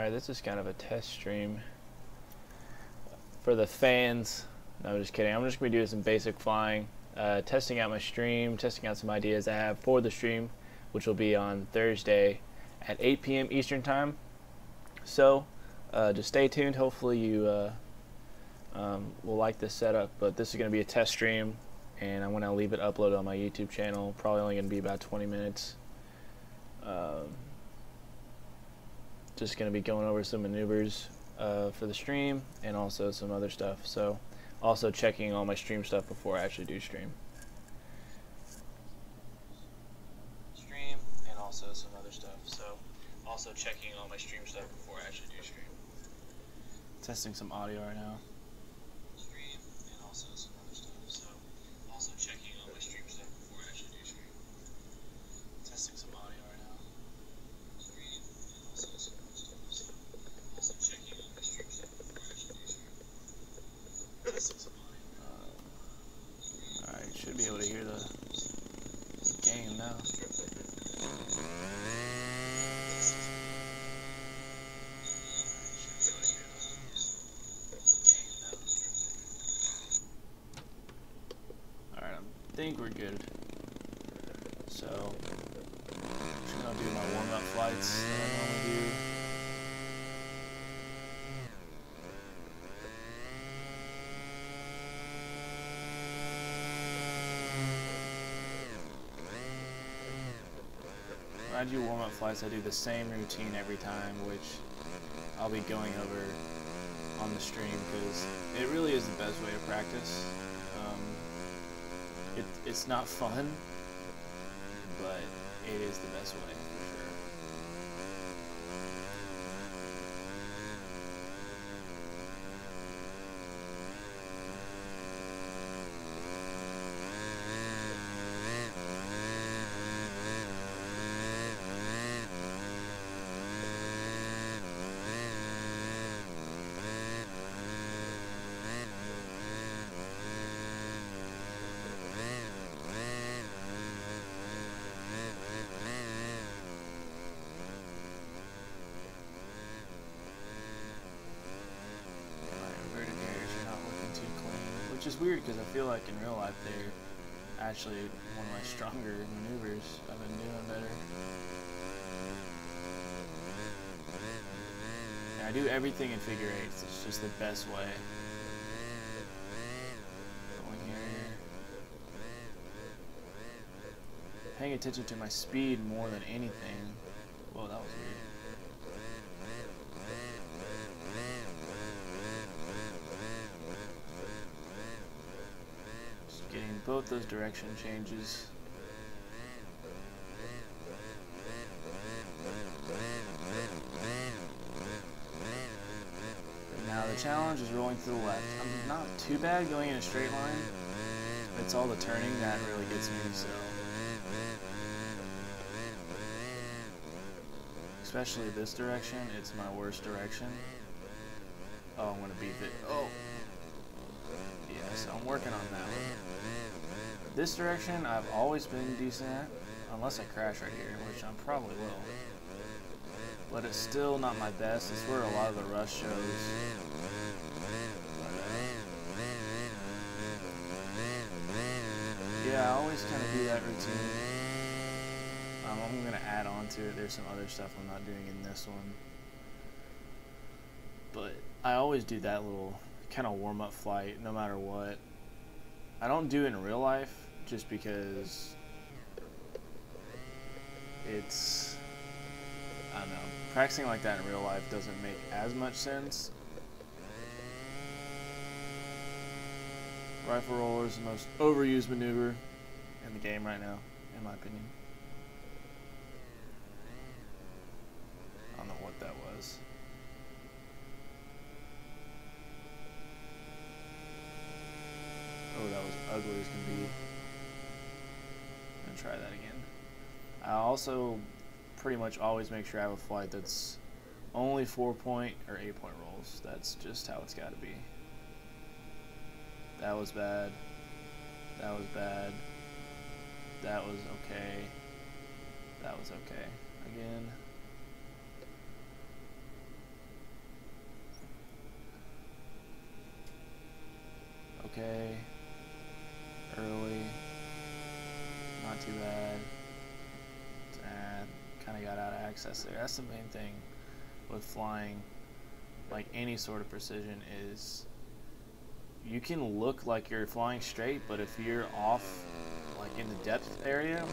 Alright, this is kind of a test stream for the fans. No, I'm just kidding. I'm just going to be doing some basic flying, testing out my stream, testing out some ideas I have for the stream, which will be on Thursday at 8 p.m. Eastern Time. So, just stay tuned. Hopefully you will like this setup, but this is going to be a test stream, and I'm going to leave it uploaded on my YouTube channel. Probably only going to be about 20 minutes. Just going to be going over some maneuvers for the stream and also some other stuff. So also checking all my stream stuff before I actually do stream. And also some other stuff. So also checking all my stream stuff before I actually do stream. Testing some audio right now. And also some other stuff. So also checking all my stream stuff before I actually do stream. Testing some audio right now. Alright, should be able to hear the game now. Alright, I think we're good. So, I'm just gonna do my warm-up flights that I normally do. When I do warm-up flights, I do the same routine every time, which I'll be going over on the stream because it really is the best way to practice. It's not fun, but it is the best way for sure. Which is weird because I feel like in real life they're actually one of my stronger maneuvers. I've been doing better. And I do everything in figure eights. It's just the best way. Going here. Paying attention to my speed more than anything. Whoa, that was weird. Getting both those direction changes. Now the challenge is rolling to the left. I'm not too bad going in a straight line. It's all the turning that really gets me, so. Especially this direction, it's my worst direction. Oh, I'm gonna beef it. Oh! Yeah, so I'm working on that one. This direction, I've always been decent at, unless I crash right here, which I probably will. But it's still not my best. It's where a lot of the rush shows. Yeah, I always kind of do that routine. I'm going to add on to it. There's some other stuff I'm not doing in this one. But I always do that little kind of warm-up flight no matter what. I don't do it in real life just because it's, I don't know, practicing like that in real life doesn't make as much sense. Rifle roller is the most overused maneuver in the game right now, in my opinion. I don't know what that was. Oh, that was ugly as can be. I'm gonna try that again. I also pretty much always make sure I have a flight that's only 4-point or 8-point rolls. That's just how it's got to be. That was bad. That was bad. That was okay. That was okay. Again. okay. Early. Not too bad. And kind of got out of access there. That's the main thing with flying, like any sort of precision, is you can look like you're flying straight, but if you're off, like in the depth area,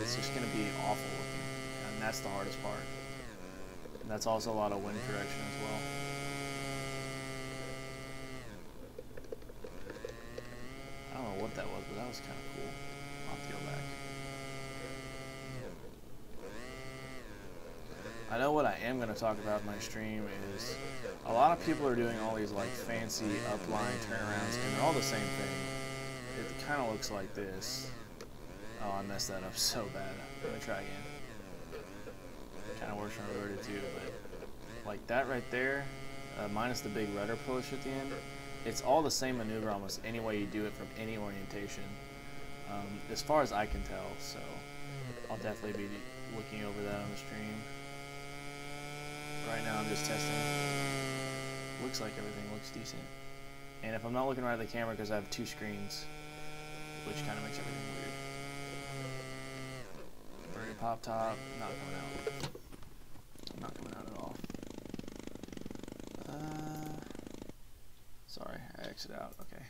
it's just going to be awful looking. And that's the hardest part. And that's also a lot of wind correction as well. I don't know what that was, but that was kind of cool. I'll have to go back. I know what I am going to talk about in my stream is a lot of people are doing all these like fancy upline turnarounds, and they're all the same thing. It kind of looks like this. Oh, I messed that up so bad. Let me try again. Kind of works on reverted too, but like that right there, minus the big rudder push at the end, it's all the same maneuver almost any way you do it from any orientation, as far as I can tell. So I'll definitely be looking over that on the stream. Right now I'm just testing. Looks like everything looks decent. And if I'm not looking right at the camera because I have two screens, which kind of makes everything weird. Inverted pop top, not coming out. Not coming out at all. Sorry, I exited out. Okay.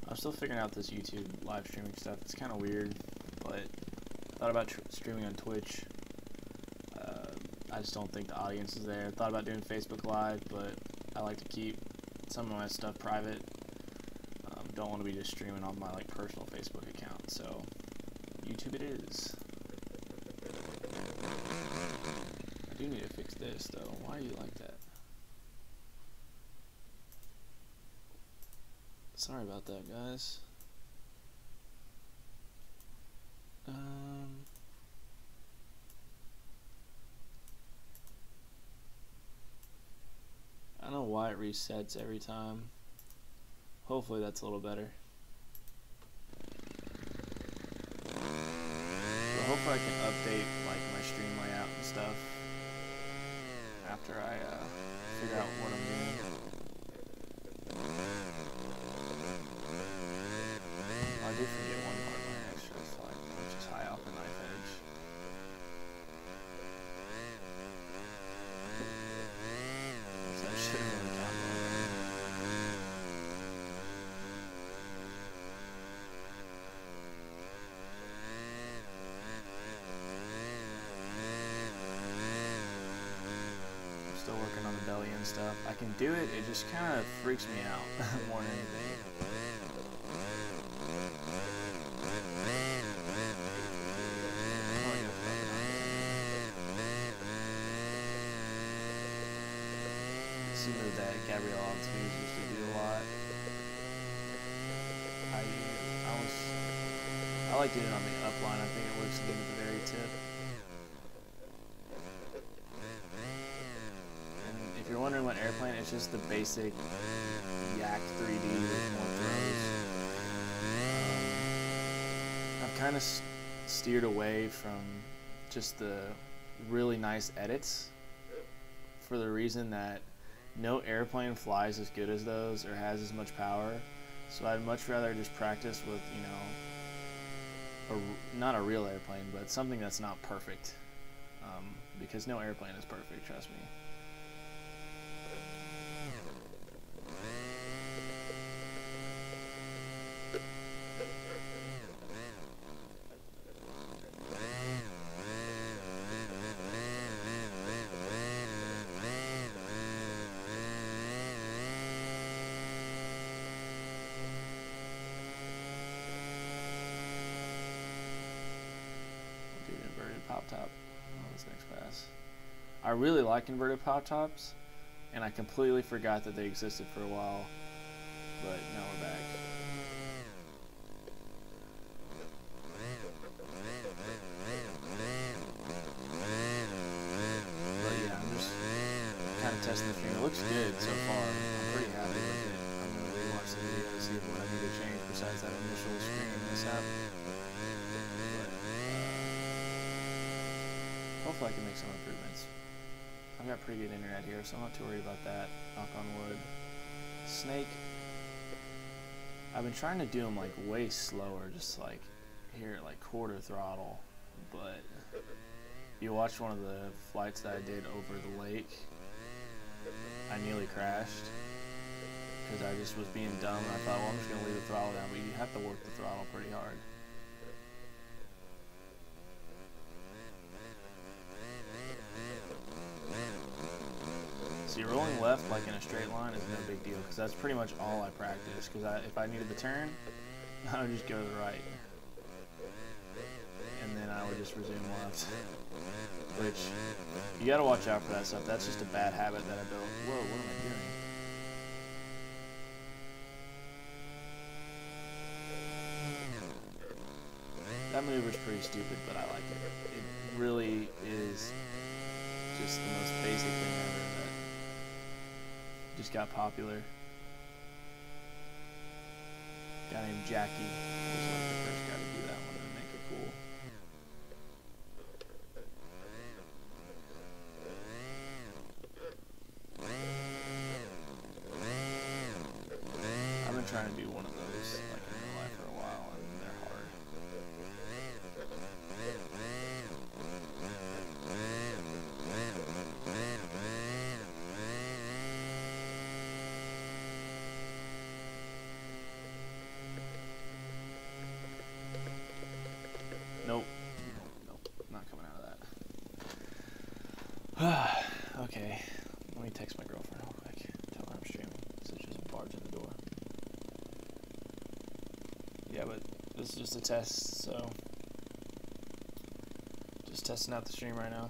I'm still figuring out this YouTube live streaming stuff. It's kind of weird, but I thought about streaming on Twitch. I just don't think the audience is there. I thought about doing Facebook Live, but I like to keep some of my stuff private. Don't want to be just streaming on my like personal Facebook account, so YouTube it is. I do need to fix this though. Why are you like that? Sorry about that, guys. I don't know why it resets every time. Hopefully that's a little better. So hopefully I can update like my stream layout and stuff after I figure out what I'm doing. I do forget one part of my extra flight, which is high off the knife edge. So I should have really gotten that. I'm still working on the belly and stuff. I can do it, it just kind of freaks me out more than anything. That Gabrielle Alves used to do a lot. I like doing it on the upline. I think it works good at the very tip. And if you're wondering what airplane, it's just the basic Yak 3D with more throws. I've kind of steered away from just the really nice edits for the reason that no airplane flies as good as those or has as much power, so I'd much rather just practice with, you know, not a real airplane, but something that's not perfect, because no airplane is perfect, trust me. Pop top on this next pass. I really like inverted pop tops, and I completely forgot that they existed for a while, but now we're back. But yeah, I'm just kind of testing the stream. It looks good so far. I'm pretty happy with it. I'm going to rewatch the video to see what I need to change besides that initial screen mishap. hopefully I can make some improvements. I've got pretty good internet here, so I'm not too worried about that. Knock on wood. Snake. I've been trying to do them like way slower, just like here at like quarter throttle, but you watched one of the flights that I did over the lake, I nearly crashed because I just was being dumb and I thought, well, I'm just going to leave the throttle down, but you have to work the throttle pretty hard. See, rolling left like in a straight line is no big deal because that's pretty much all I practice, because if I needed the turn, I would just go to the right and then I would just resume left, which you got to watch out for that stuff. That's just a bad habit that I built. Whoa, what am I doing? That maneuver's pretty stupid, but I like it. It really is just the most basic thing ever that just got popular. Guy named Jackie was like the first guy to do that one and make it cool. I've been trying to do one of those like in real life for a while, and they're hard. Nope. Nope. Not coming out of that. Okay. Let me text my girlfriend real quick. Tell her I'm streaming so she doesn't barge in the door. Yeah, but this is just a test, so just testing out the stream right now.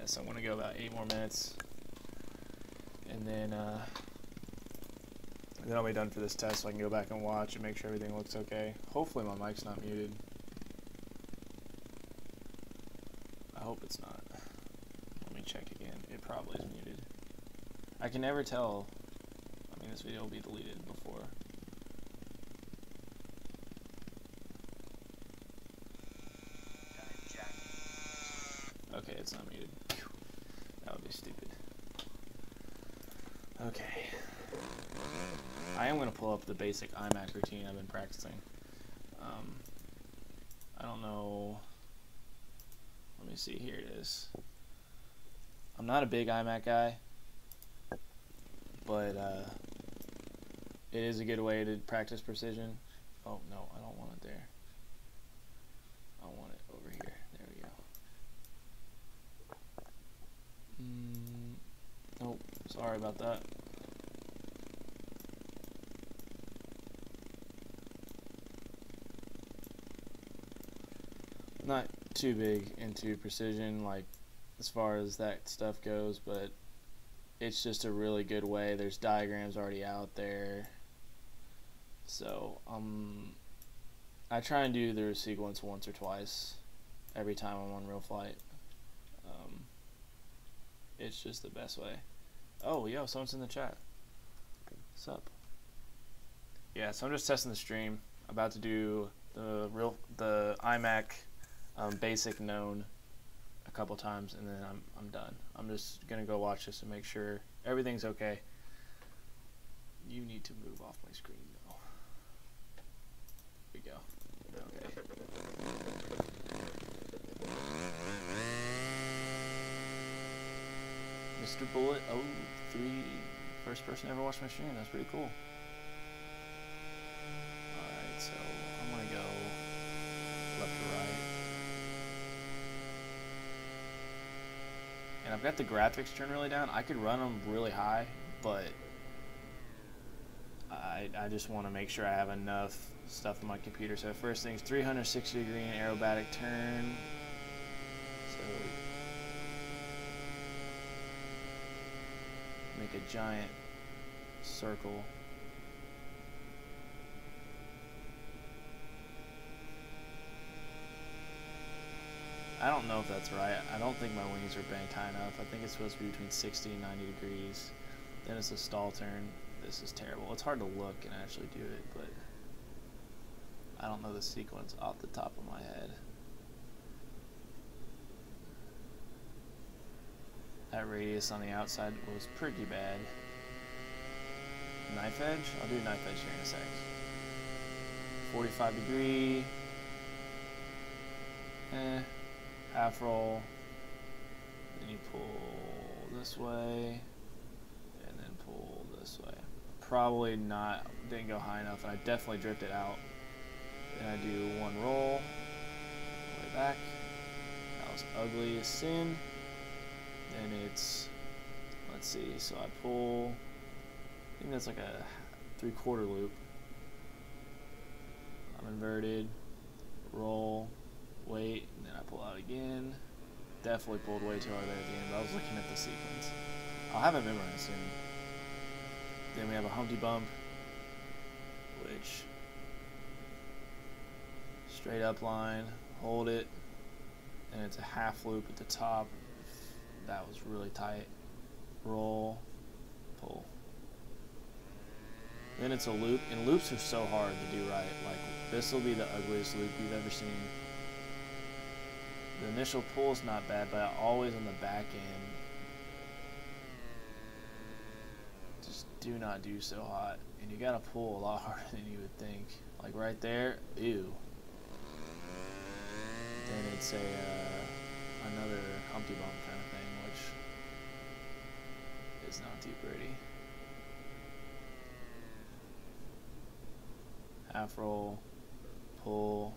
So I'm going to go about 8 more minutes, and then I'll be done for this test so I can go back and watch and make sure everything looks okay. Hopefully my mic's not muted. I hope it's not. Let me check again. It probably is muted. I can never tell. I mean, this video will be deleted before. Okay, it's not muted. That would be stupid. Okay. I am going to pull up the basic IMAC routine I've been practicing. I don't know. Let me see. Here it is. I'm not a big IMAC guy, but it is a good way to practice precision. Oh, no, I don't want it there. I want it over here. There we go. Nope, sorry about that. Not too big into precision, like as far as that stuff goes, but it's just a really good way. There's diagrams already out there, so I try and do the sequence once or twice every time I'm on real flight. It's just the best way. Oh, yo, someone's in the chat. What's up? Yeah, so I'm just testing the stream. About to do the IMAC basic known a couple times, and then I'm done. I'm just gonna go watch this and make sure everything's okay. You need to move off my screen though. Here we go. Okay. Mr. Bullet 03, first person ever watched my stream. That's pretty cool. Alright, so I'm gonna go left to right. And I've got the graphics turned really down. I could run them really high, but I just want to make sure I have enough stuff on my computer. So first thing's 360-degree aerobatic turn. So make a giant circle. I don't know if that's right. I don't think my wings are banked high enough. I think it's supposed to be between 60 and 90 degrees. Then it's a stall turn. This is terrible. It's hard to look and actually do it, but I don't know the sequence off the top of my head. That radius on the outside was pretty bad. Knife edge? I'll do knife edge here in a sec. 45 degree. Half roll. Then you pull this way. And then pull this way. Probably not, didn't go high enough, and I definitely drifted out. Then I do one roll. Way back. That was ugly as sin. Then it's, let's see, so I pull, I think that's like a 3/4 loop. I'm inverted, roll, wait, and then I pull out again. Definitely pulled way too hard there at the end, but I was looking at the sequence. I'll have it memorized soon. Then we have a Humpty Bump, which straight up line, hold it, and it's a half loop at the top. That was really tight. Roll, pull. Then it's a loop, and loops are so hard to do right. Like, this will be the ugliest loop you've ever seen. The initial pull is not bad, but always on the back end, just do not do so hot. And you gotta pull a lot harder than you would think. Like right there, ew. Then it's another Humpty Bump kind of thing, which is not too pretty. Half roll, pull.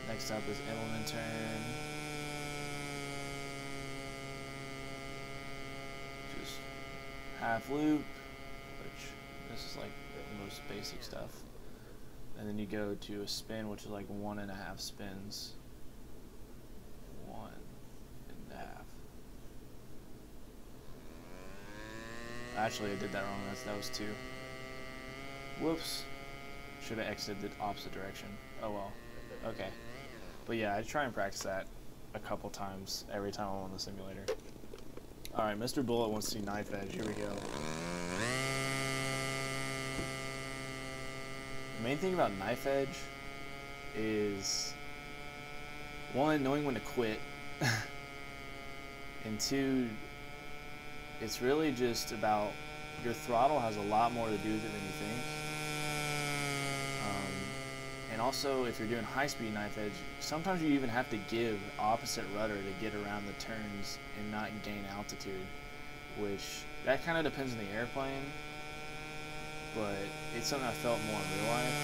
Next up is implement turn. Just half loop, which this is like the most basic stuff. And then you go to a spin, which is like 1.5 spins. 1.5. Actually, I did that wrong. That was 2. Whoops. Should have exited the opposite direction. Oh well. Okay. But yeah, I try and practice that a couple times every time I'm on the simulator. Alright, Mr. Bullet wants to see knife edge. Here we go. The main thing about knife edge is, 1, knowing when to quit, and 2, it's really just about, your throttle has a lot more to do with it than you think. And also, if you're doing high-speed knife edge, sometimes you even have to give opposite rudder to get around the turns and not gain altitude, which, that kind of depends on the airplane, but it's something I felt more in real life.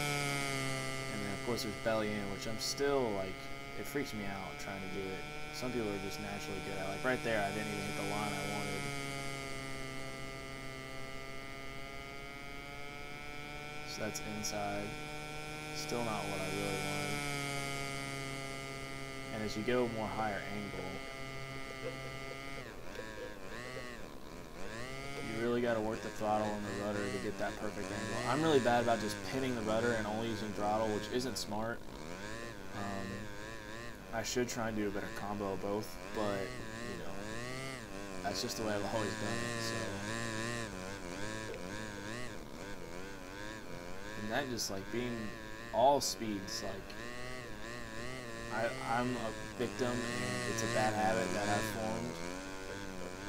And then, of course, there's belly in, which I'm still, like, it freaks me out trying to do it. Some people are just naturally good at it. Like, right there, I didn't even hit the line I wanted. So that's inside. Still not what I really wanted. And as you go more higher angle, you really got to work the throttle and the rudder to get that perfect angle. I'm really bad about just pinning the rudder and only using throttle, which isn't smart. I should try and do a better combo of both, but you know, that's just the way I've always done it. So. And that just like being all speeds, like I'm a victim, and it's a bad habit that I've formed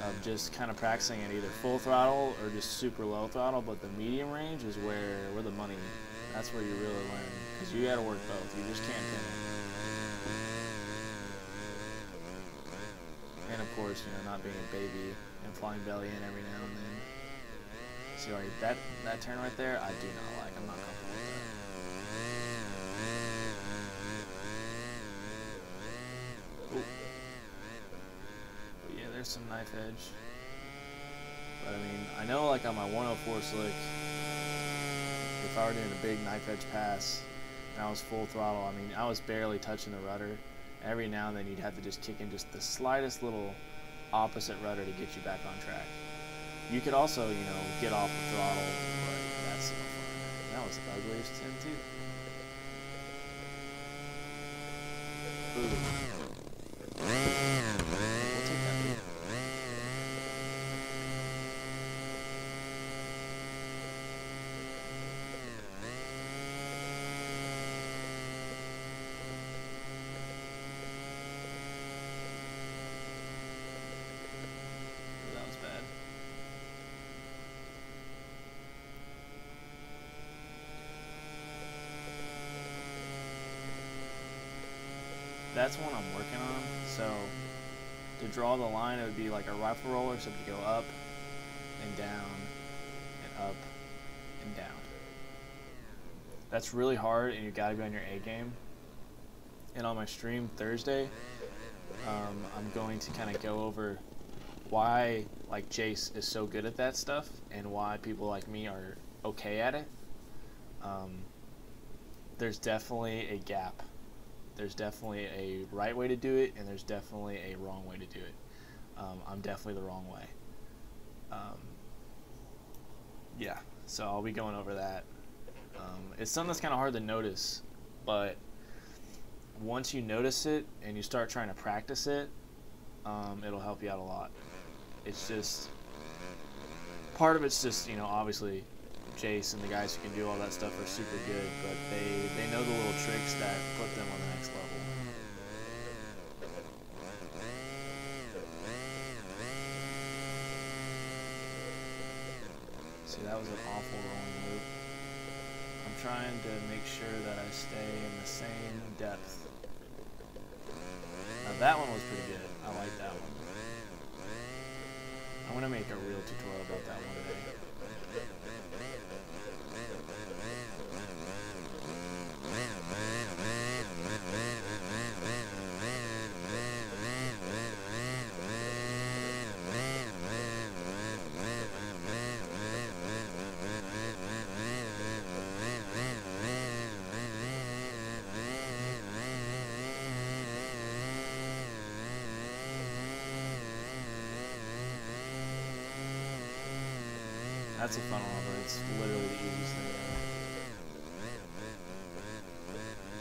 of just kind of practicing at either full throttle or just super low throttle, but the medium range is where the money, that's where you really learn, because you got to work both. You just can't pin it. And of course, you know, not being a baby and flying belly in every now and then. See, like that turn right there, I do not like. I'm not comfortable with that. Ooh. But yeah, there's some knife edge. But I mean, I know like on my 104 slick, if I were doing a big knife edge pass and I was full throttle, I mean, I was barely touching the rudder. Every now and then you'd have to just kick in just the slightest little opposite rudder to get you back on track. You could also, you know, get off the throttle, but that's so fun. That was the ugliest 10 too. Ooh. We'll take that lead. That was bad. That's one I'm working on. So to draw the line, it would be like a rifle roller, so you go up and down and up and down. That's really hard, and you gotta be on your A game. And on my stream Thursday, I'm going to kind of go over why like Jace is so good at that stuff and why people like me are okay at it. There's definitely a gap. There's definitely a right way to do it, and there's definitely a wrong way to do it. I'm definitely the wrong way. Yeah, so I'll be going over that. It's something that's kind of hard to notice, but once you notice it and you start trying to practice it, it'll help you out a lot. It's just, part of it's just, you know, obviously Jace and the guys who can do all that stuff are super good, but they know the little tricks that put them on the next level. See, that was an awful wrong move. I'm trying to make sure that I stay in the same depth. Now that one was pretty good. I like that one. I'm going to make a real tutorial about that one today. That's a funnel over. It's literally the easiest thing ever.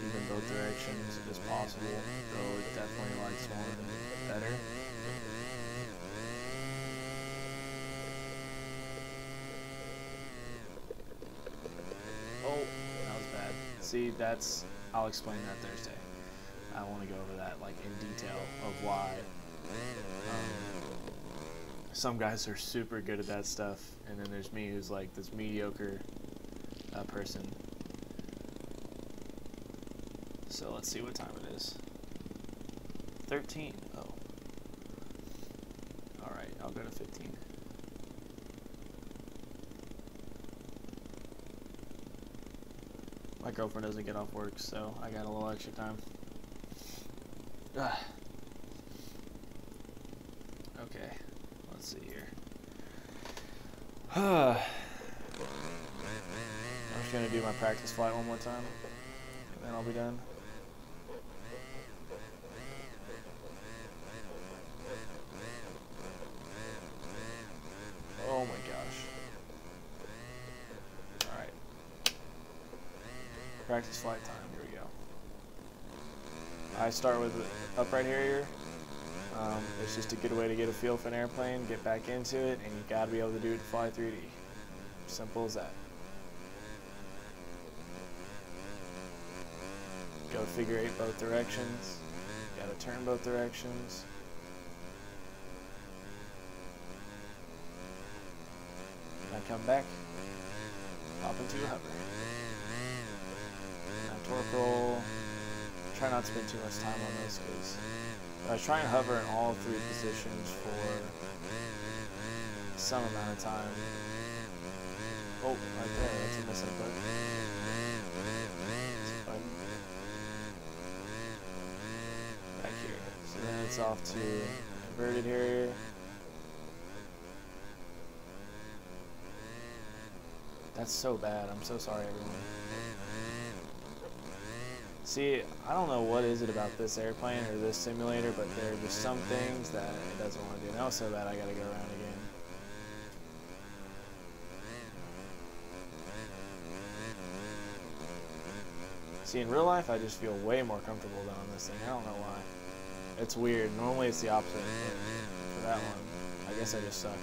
Even both directions is possible, though it definitely likes one better. Oh, that was bad. See, I'll explain that Thursday. I want to go over that like in detail of why some guys are super good at that stuff, and then there's me who's like this mediocre person. So let's see what time it is. 13. Oh. Alright, I'll go to 15. My girlfriend doesn't get off work, so I got a little extra time. Okay, let's see here. I'm just going to do my practice flight one more time, and then I'll be done. Oh my gosh. Alright. Practice flight time, here we go. I start with upright here. It's just a good way to get a feel for an airplane, get back into it, and you gotta be able to do it to fly 3D. Simple as that. Go figure 8 both directions. Gotta turn both directions. Now come back. Hop into a hover. Now torque roll. Try not to spend too much time on this because I was trying to hover in all 3 positions for some amount of time. Oh, right there, that's a misinput. Back here. So then it's off to inverted here. That's so bad. I'm so sorry, everyone. See, I don't know what is it about this airplane or this simulator, but there are just some things that it doesn't want to do. Now it's so bad I gotta go around again. See, in real life, I just feel way more comfortable than on this thing. I don't know why. It's weird. Normally it's the opposite. For that one, I guess I just suck.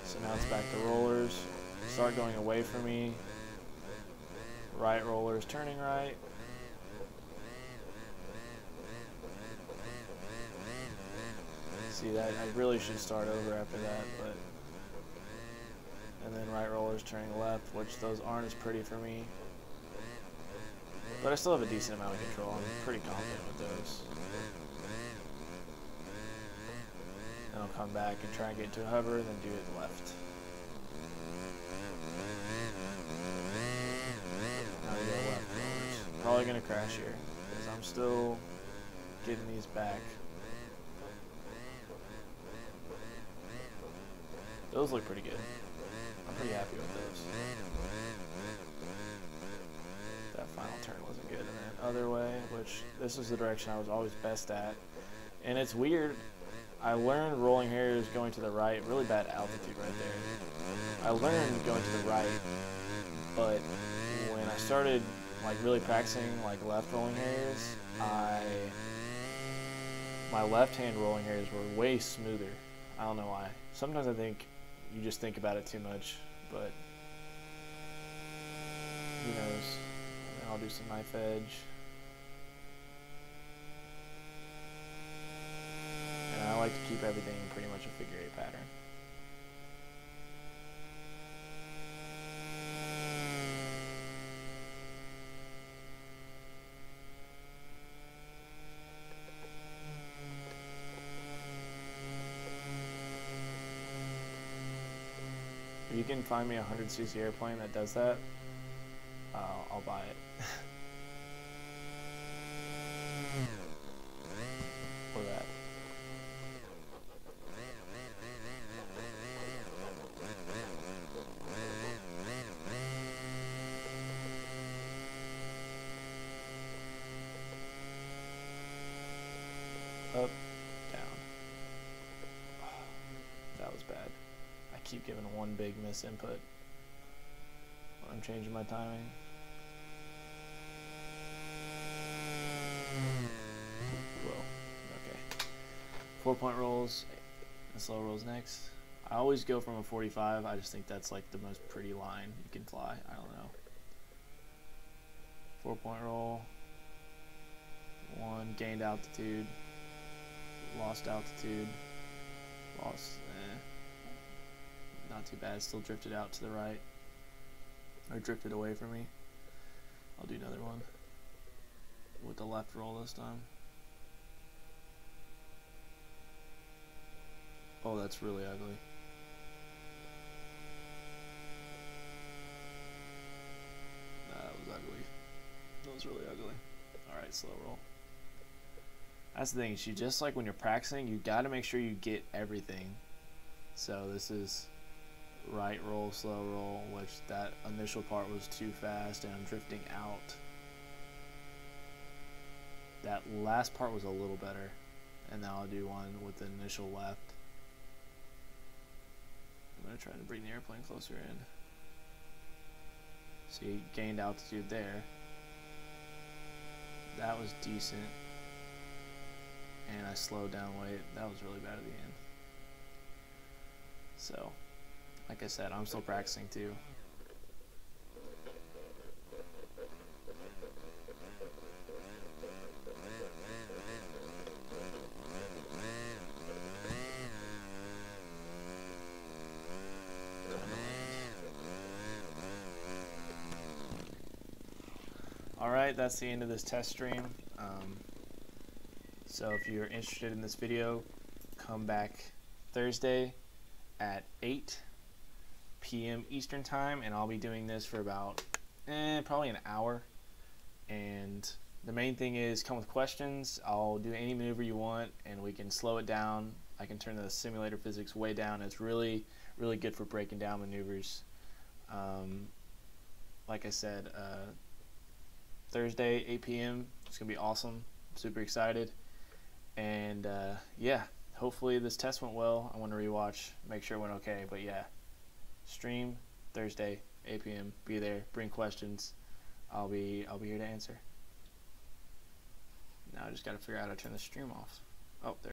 So now it's back to rollers. Start going away from me. Right rollers, turning right. See that? I really should start over after that, but... And then right rollers turning left, which those aren't as pretty for me. But I still have a decent amount of control. I'm pretty confident with those. And I'll come back and try and get to a hover, then do it left. Now we go left rollers. Probably going to crash here, because I'm still getting these back. Those look pretty good. I'm pretty happy with those. That final turn wasn't good. And then other way, which this is the direction I was always best at. And it's weird. I learned rolling hair going to the right. Really bad altitude right there. I learned going to the right, but when I started like really practicing like left rolling hairs, my left hand rolling hairs were way smoother. I don't know why. Sometimes I think you just think about it too much, but who knows. And I'll do some knife edge. And I like to keep everything pretty much a figure 8 pattern. If you can find me a 100cc airplane that does that, I'll buy it. Or that. Up, down. That was bad. I keep giving one big miss input when I'm changing my timing. Whoa, okay. 4-point rolls and slow rolls next. I always go from a 45. I just think that's like the most pretty line you can fly. I don't know. 4-point roll. 1, gained altitude. Lost altitude. Lost, not too bad, still drifted out to the right. Or drifted away from me. I'll do another one. With the left roll this time. Oh, that's really ugly. That was ugly. That was really ugly. Alright, slow roll. That's the thing, you just like when you're practicing, you gotta make sure you get everything. So this is right roll, slow roll, which that initial part was too fast and I'm drifting out. That last part was a little better. And now I'll do one with the initial left. I'm gonna try to bring the airplane closer in. See, gained altitude there. That was decent. And I slowed down weight. That was really bad at the end. So, like I said, I'm still practicing too. Alright, that's the end of this test stream. So if you're interested in this video, come back Thursday at 8 p.m. Eastern Time, and I'll be doing this for about probably an hour. And the main thing is come with questions. I'll do any maneuver you want, and we can slow it down. I can turn the simulator physics way down. It's really, really good for breaking down maneuvers. Like I said, Thursday, 8 p.m. It's going to be awesome. I'm super excited. And yeah, hopefully this test went well. I want to rewatch, make sure it went okay. But yeah, stream Thursday, 8 p.m. Be there. Bring questions. I'll be here to answer. Now I just got to figure out how to turn the stream off. Oh, there